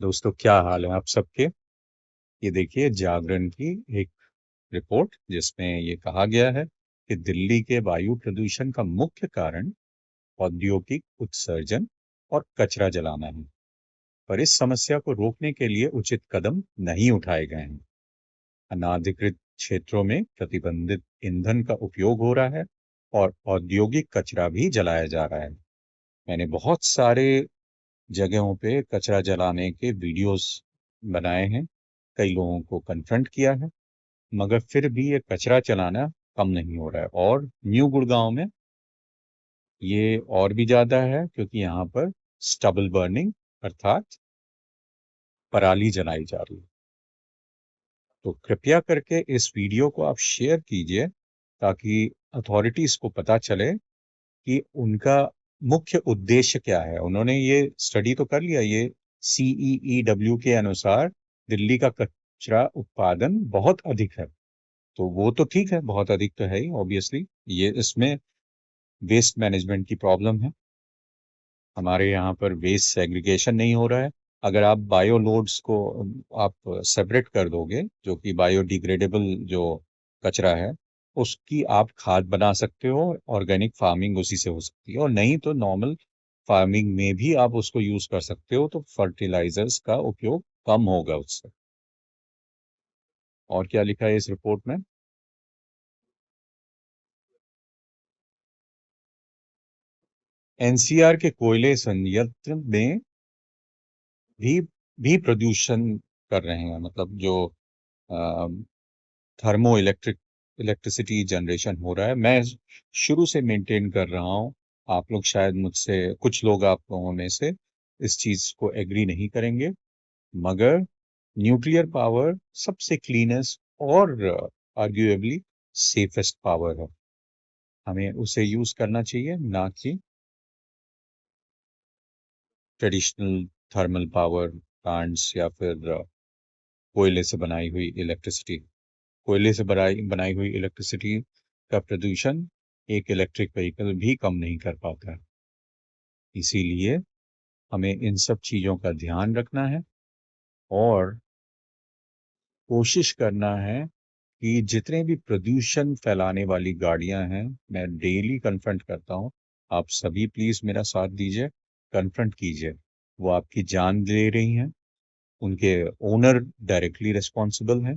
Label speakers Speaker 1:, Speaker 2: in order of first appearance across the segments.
Speaker 1: दोस्तों, क्या हाल है आप सबके। ये देखिए जागरण की एक रिपोर्ट जिसमें ये कहा गया है कि दिल्ली के वायु प्रदूषण का मुख्य कारण औद्योगिक उत्सर्जन और कचरा जलाना है। पर इस समस्या को रोकने के लिए उचित कदम नहीं उठाए गए हैं। अनाधिकृत क्षेत्रों में प्रतिबंधित ईंधन का उपयोग हो रहा है और औद्योगिक कचरा भी जलाया जा रहा है। मैंने बहुत सारे जगहों पे कचरा जलाने के वीडियोस बनाए हैं, कई लोगों को कन्फ्रंट किया है, मगर फिर भी ये कचरा चलाना कम नहीं हो रहा है। और न्यू गुड़गांव में ये और भी ज्यादा है क्योंकि यहाँ पर स्टबल बर्निंग अर्थात पराली जलाई जा रही है। तो कृपया करके इस वीडियो को आप शेयर कीजिए ताकि अथॉरिटीज को पता चले कि उनका मुख्य उद्देश्य क्या है। उन्होंने ये स्टडी तो कर लिया, ये CEEW के अनुसार दिल्ली का कचरा उत्पादन बहुत अधिक है। तो वो तो ठीक है, बहुत अधिक तो है ही ऑब्वियसली। ये इसमें वेस्ट मैनेजमेंट की प्रॉब्लम है। हमारे यहाँ पर वेस्ट सेग्रीगेशन नहीं हो रहा है। अगर आप बायो लोड्स को आप सेपरेट कर दोगे, जो कि बायोडिग्रेडेबल जो कचरा है, उसकी आप खाद बना सकते हो। ऑर्गेनिक फार्मिंग उसी से हो सकती है, और नहीं तो नॉर्मल फार्मिंग में भी आप उसको यूज कर सकते हो। तो फर्टिलाइजर्स का उपयोग कम होगा उससे। और क्या लिखा है इस रिपोर्ट में? NCR के कोयले संयंत्र में भी भी प्रदूषण कर रहे हैं। मतलब जो थर्मो इलेक्ट्रिसिटी जनरेशन हो रहा है, मैं शुरू से मेंटेन कर रहा हूँ। आप लोग शायद मुझसे, कुछ लोग आप लोगों में से इस चीज को एग्री नहीं करेंगे, मगर न्यूक्लियर पावर सबसे क्लीनेस्ट और आर्ग्यूएबली सेफेस्ट पावर है। हमें उसे यूज करना चाहिए, ना कि ट्रेडिशनल थर्मल पावर प्लांट्स या फिर कोयले से बनाई हुई इलेक्ट्रिसिटी। कोयले से बनाई हुई इलेक्ट्रिसिटी का प्रदूषण एक इलेक्ट्रिक व्हीकल भी कम नहीं कर पाता है। इसीलिए हमें इन सब चीज़ों का ध्यान रखना है और कोशिश करना है कि जितने भी प्रदूषण फैलाने वाली गाड़ियां हैं, मैं डेली कन्फ्रंट करता हूँ। आप सभी प्लीज मेरा साथ दीजिए, कन्फ्रंट कीजिए। वो आपकी जान ले रही हैं, उनके ओनर डायरेक्टली रिस्पॉन्सिबल हैं।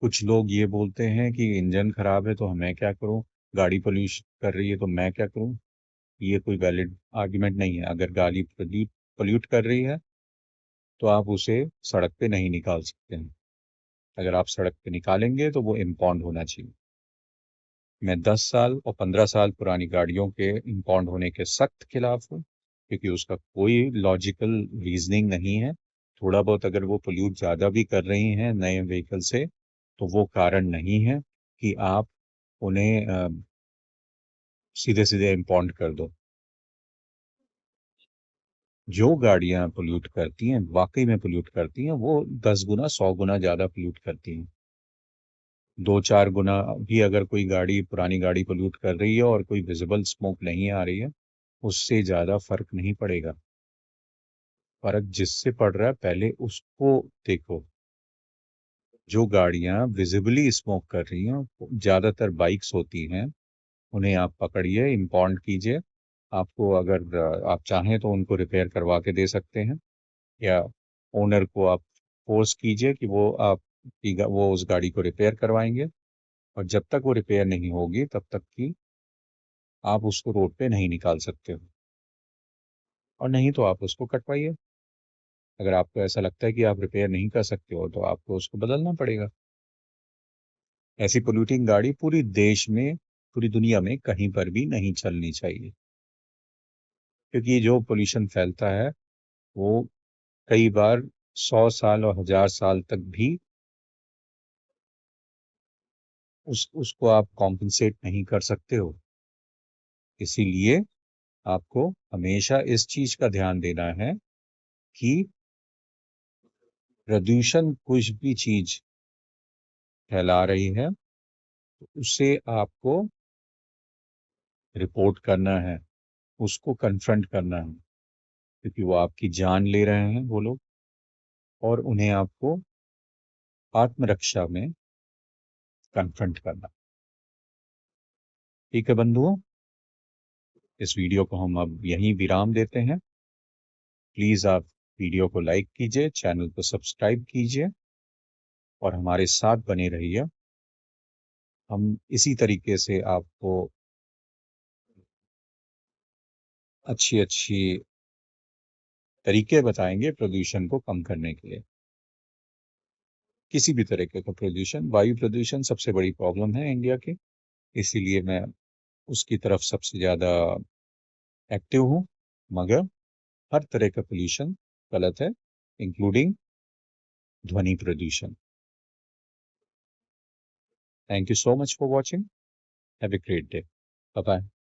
Speaker 1: कुछ लोग ये बोलते हैं कि इंजन खराब है तो मैं क्या करूं, गाड़ी पोल्यूशन कर रही है तो मैं क्या करूं। ये कोई वैलिड आर्ग्यूमेंट नहीं है। अगर गाड़ी पोल्यूट कर रही है तो आप उसे सड़क पे नहीं निकाल सकते हैं। अगर आप सड़क पे निकालेंगे तो वो इम्पाउंड होना चाहिए। मैं 10 साल और 15 साल पुरानी गाड़ियों के इम्पाउंड होने के सख्त खिलाफ हूँ, क्योंकि उसका कोई लॉजिकल रीजनिंग नहीं है। थोड़ा बहुत अगर वो पोल्यूट ज़्यादा भी कर रही हैं नए व्हीकल से, तो वो कारण नहीं है कि आप उन्हें सीधे सीधे इम्पाउंड कर दो। जो गाड़ियां पोल्यूट करती हैं, वाकई में पोल्यूट करती हैं, वो 10 गुना 100 गुना ज़्यादा पोल्यूट करती हैं। 2-4 गुना भी अगर कोई गाड़ी, पुरानी गाड़ी पोल्यूट कर रही है और कोई विजिबल स्मोक नहीं आ रही है, उससे ज़्यादा फर्क नहीं पड़ेगा। फर्क जिससे पड़ रहा है पहले उसको देखो। जो गाड़ियां विजिबली स्मोक कर रही हैं ज़्यादातर बाइक्स होती हैं, उन्हें आप पकड़िए, इम्पाउंड कीजिए। आपको अगर आप चाहें तो उनको रिपेयर करवा के दे सकते हैं, या ओनर को आप फोर्स कीजिए कि वो उस गाड़ी को रिपेयर करवाएंगे। और जब तक वो रिपेयर नहीं होगी तब तक की आप उसको रोड पे नहीं निकाल सकते हो, और नहीं तो आप उसको कटवाइए। अगर आपको ऐसा लगता है कि आप रिपेयर नहीं कर सकते हो तो आपको उसको बदलना पड़ेगा। ऐसी पोल्यूटिंग गाड़ी पूरी देश में, पूरी दुनिया में कहीं पर भी नहीं चलनी चाहिए, क्योंकि जो पोल्यूशन फैलता है वो कई बार 100 साल और 1000 साल तक भी उसको आप कॉम्पनसेट नहीं कर सकते हो। इसीलिए आपको हमेशा इस चीज का ध्यान देना है कि प्रदूषण कुछ भी चीज फैला रही है तो उसे आपको रिपोर्ट करना है, उसको कन्फ्रंट करना है, क्योंकि वो आपकी जान ले रहे हैं वो लोग। और उन्हें आपको आत्मरक्षा में कन्फ्रंट करना। ठीक है बंधुओं, इस वीडियो को हम अब यहीं विराम देते हैं। प्लीज आप वीडियो को लाइक कीजिए, चैनल को सब्सक्राइब कीजिए और हमारे साथ बने रहिए। हम इसी तरीके से आपको अच्छी अच्छी तरीके बताएंगे प्रदूषण को कम करने के लिए। किसी भी तरीके का प्रदूषण, वायु प्रदूषण सबसे बड़ी प्रॉब्लम है इंडिया की, इसीलिए मैं उसकी तरफ सबसे ज़्यादा एक्टिव हूँ। मगर हर तरह का पोल्यूशन गलत है, इंक्लूडिंग ध्वनि प्रदूषण। Thank you so much for watching. Have a great day. Bye bye.